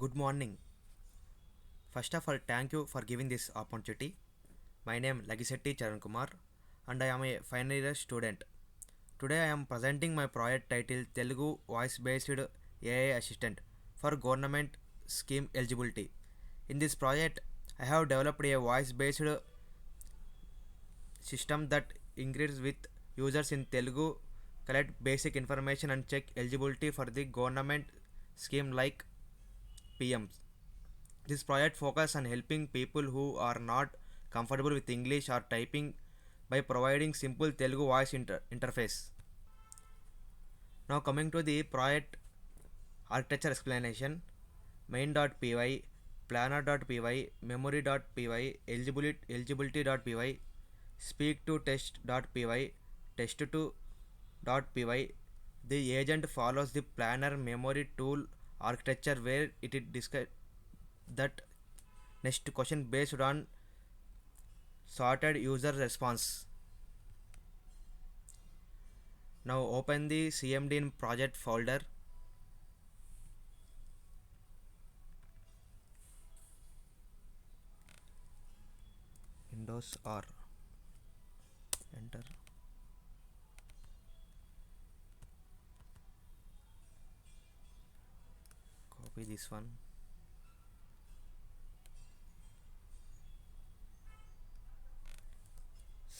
Good morning. First of all, thank you for giving this opportunity. My name is Lagisetti Charan Kumar and I am a final year student. Today I am presenting my project titled Telugu Voice Based AI Assistant for Government Scheme Eligibility. In this project, I have developed a voice based system that engages with users in Telugu, collect basic information and check eligibility for the government scheme like PMs. This project focuses on helping people who are not comfortable with English or typing by providing simple Telugu voice interface. Now coming to the project architecture explanation, main.py, planner.py, memory.py, eligibility.py, speak to test.py, test2.py. The agent follows the planner memory tool architecture where it describes that next question based on sorted user response. Now open the CMD in project folder. Windows R. Enter. Copy this one.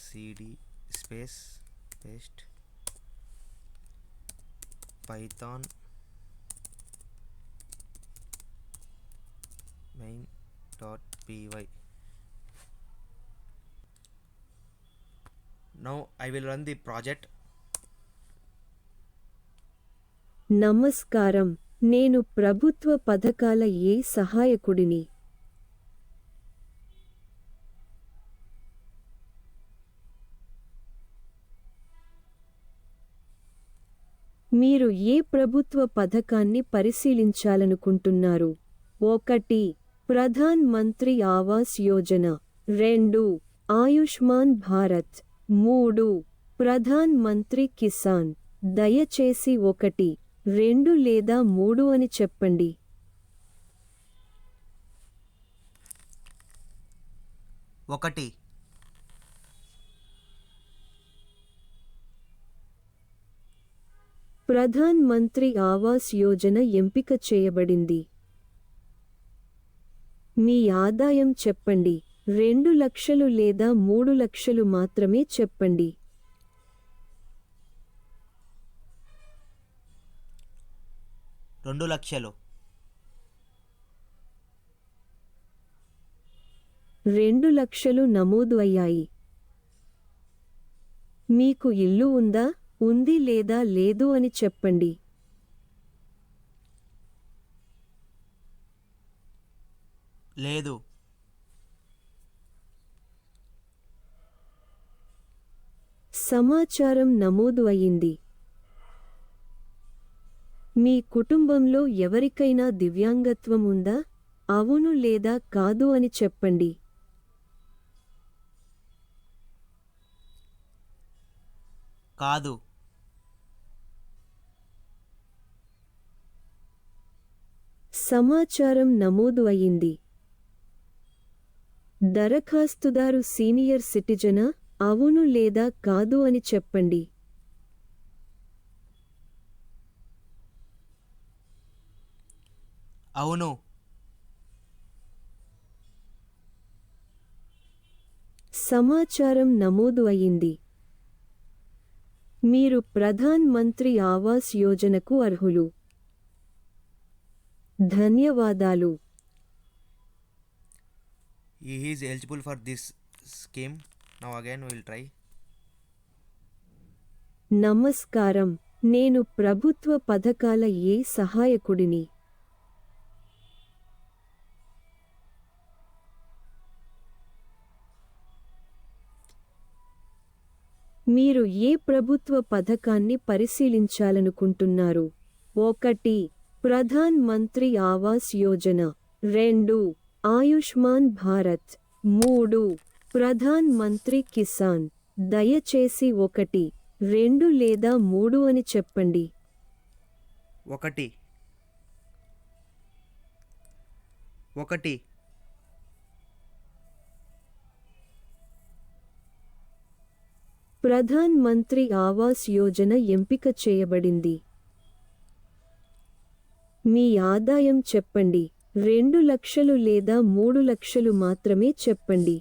CD space paste Python main.py. Now I will run the project. నమస్కారం, నేను ప్రభుత్వ పథకాల సహాయకుడిని. మీరు ప్రభుత్వ పథకాన్ని పరిశీలించాలనుకుంటున్నారు? 1. ప్రధాన్ మంత్రి ఆవాస్ యోజన. 2. ఆయుష్మాన్ భారత్. 3. ప్రధాన్ మంత్రి కిసాన్. దయచేసి 1, 2 లేదా 3 అని చెప్పండి. 1. ప్రధాన్ మంత్రి ఆవాస్ యోజన ఎంపిక చేయబడింది. మీ ఆదాయం చెప్పండి. 2 లక్షలు లేదా 3 లక్షలు మాత్రమే చెప్పండి. 2 లక్షలు. 2 లక్షలు నమోదు అయ్యాయి. మీకు ఇల్లు ఉందా, ఉంది లేదా లేదు అని చెప్పండి. లేదు. సమాచారం నమోదు అయింది. మీ కుటుంబంలో ఎవరికైనా దివ్యాంగత్వం ఉందా? అవును లేదా కాదు అని చెప్పండి. కాదు. సమాచారం నమోదు అయింది. దరఖాస్తుదారు సీనియర్ సిటిజనా? అవును లేదా కాదు అని చెప్పండి. అవును. సమాచారం నమోదు అయింది. మీరు ప్రధాన్ మంత్రి ఆవాస్ యోజనకు అర్హులు. ధన్యవాదాలు. He is eligible for this scheme. Now again we will try. నమస్కారం, నేను ప్రభుత్వ పథకాల సహాయకుడిని. మీరు ప్రభుత్వ పథకాన్ని పరిశీలించాలనుకుంటున్నారు? 1. ప్రధాన్ మంత్రి ఆవాస్ యోజన. 2. ఆయుష్మాన్ భారత్. 3. ప్రధాన్ మంత్రి కిసాన్. దయచేసి 1, 2 లేదా 3 అని చెప్పండి. 1. ఒకటి, ప్రధాన్ మంత్రి ఆవాస్ యోజన ఎంపిక చేయబడింది. మీ ఆదాయం చెప్పండి. 2 లక్షలు లేదా 3 లక్షలు మాత్రమే చెప్పండి.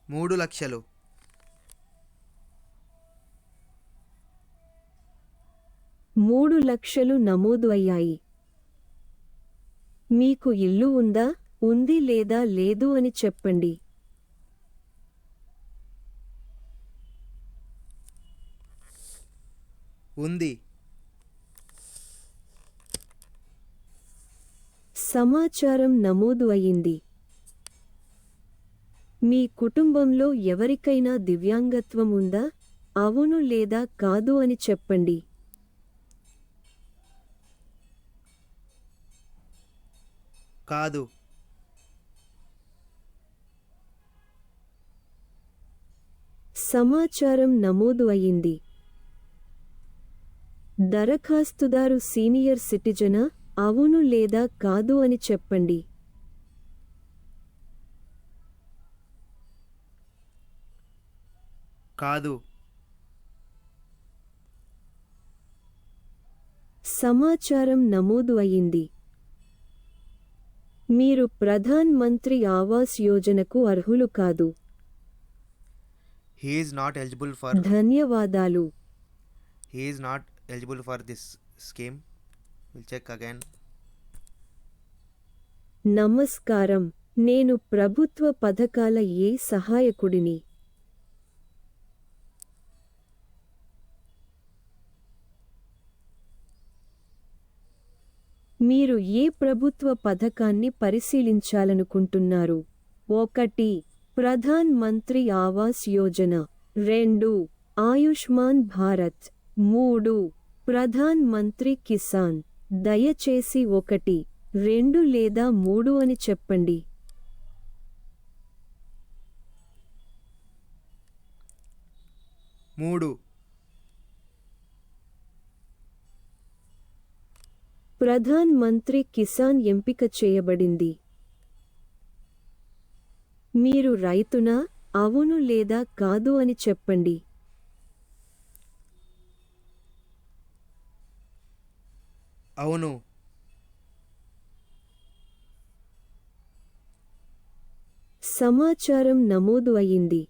3 లక్షలు. 3 లక్షలు నమోదు అయ్యాయి. మీకు ఇల్లు ఉందా, ఉంది లేదా లేదు అని చెప్పండి. ఉంది. సమాచారం నమోదు అయింది. మీ కుటుంబంలో ఎవరికైనా దివ్యాంగత్వం ఉందా, అవును లేదా కాదు అని చెప్పండి. కాదు. సమాచారం నమోదు అయింది. దరఖాస్తుదారు సీనియర్ సిటిజనా, అవును లేదా కాదు అని చెప్పండి. కాదు. సమాచారం నమోదు అయింది. మీరు ప్రధాన్ మంత్రి ఆవాస్ యోజనకు అర్హులు కాదు. He is not eligible for ధన్యవాదాలు. he is not eligible for this scheme. We'll check again. నమస్కారం, నేను ప్రభుత్వ పథకాల ఏ సహాయకుడిని. మీరు ఏ ప్రభుత్వ పథకాన్ని పరిశీలించాలనుకుంటున్నారు? 1. ప్రధాన్ మంత్రి ఆవాస్ యోజన. 2. ఆయుష్మాన్ భారత్. 3. ప్రధాన్ మంత్రి కిసాన్. దయచేసి 1, 2 లేదా 3 అని చెప్పండి. 3. ప్రధాన్ మంత్రి కిసాన్ ఎంపిక చేయబడింది. మీరు రైతునా, అవును లేదా కాదు అని చెప్పండి. అవును. సమాచారం నమోదు అయింది.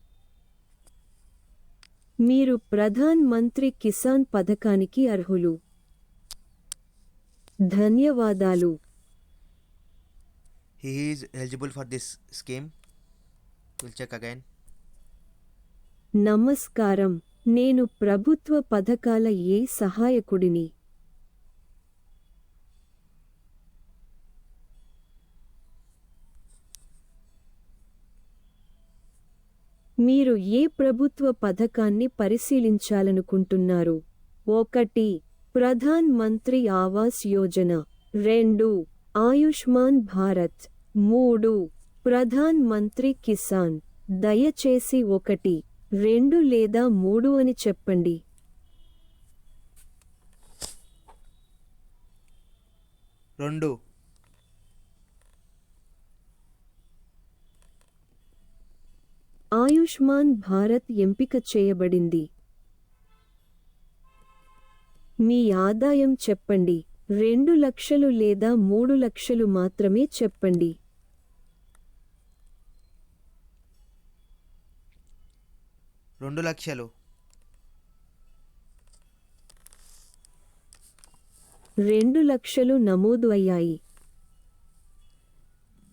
మీరు ప్రధాన్ మంత్రి కిసాన్ పథకానికి అర్హులు. ధన్యవాదాలు. He is eligible for this scheme. We'll check again. నమస్కారం, నేను ప్రభుత్వ పథకాల ఏ సహాయకుడిని. మీరు ఏ ప్రభుత్వ పథకాన్ని పరిశీలించాలనుకుంటున్నారు? 1. ప్రధాన్ మంత్రి ఆవాస్ యోజన. 2. ఆయుష్మాన్ భారత్. 3. ప్రధాన్ మంత్రి కిసాన్. దయచేసి 1, 2 లేదా 3 అని చెప్పండి. 2. ఆయుష్మాన్ భారత్ ఎంపిక చేయబడింది. మీ ఆదాయం చెప్పండి. 2 లక్షలు లేదా 3 లక్షలు మాత్రమే చెప్పండి. 2 లక్షలు. 2 లక్షలు నమోదు అయ్యాయి.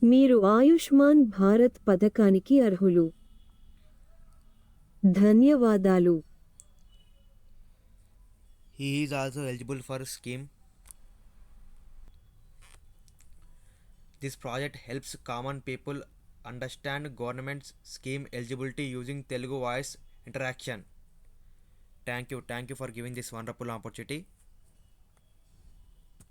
మీరు ఆయుష్మాన్ భారత్ పథకానికి అర్హులు. ధన్యవాదాలు. He is also eligible for scheme. This project helps common people understand government's scheme eligibility using Telugu voice interaction. Thank you for giving this wonderful opportunity.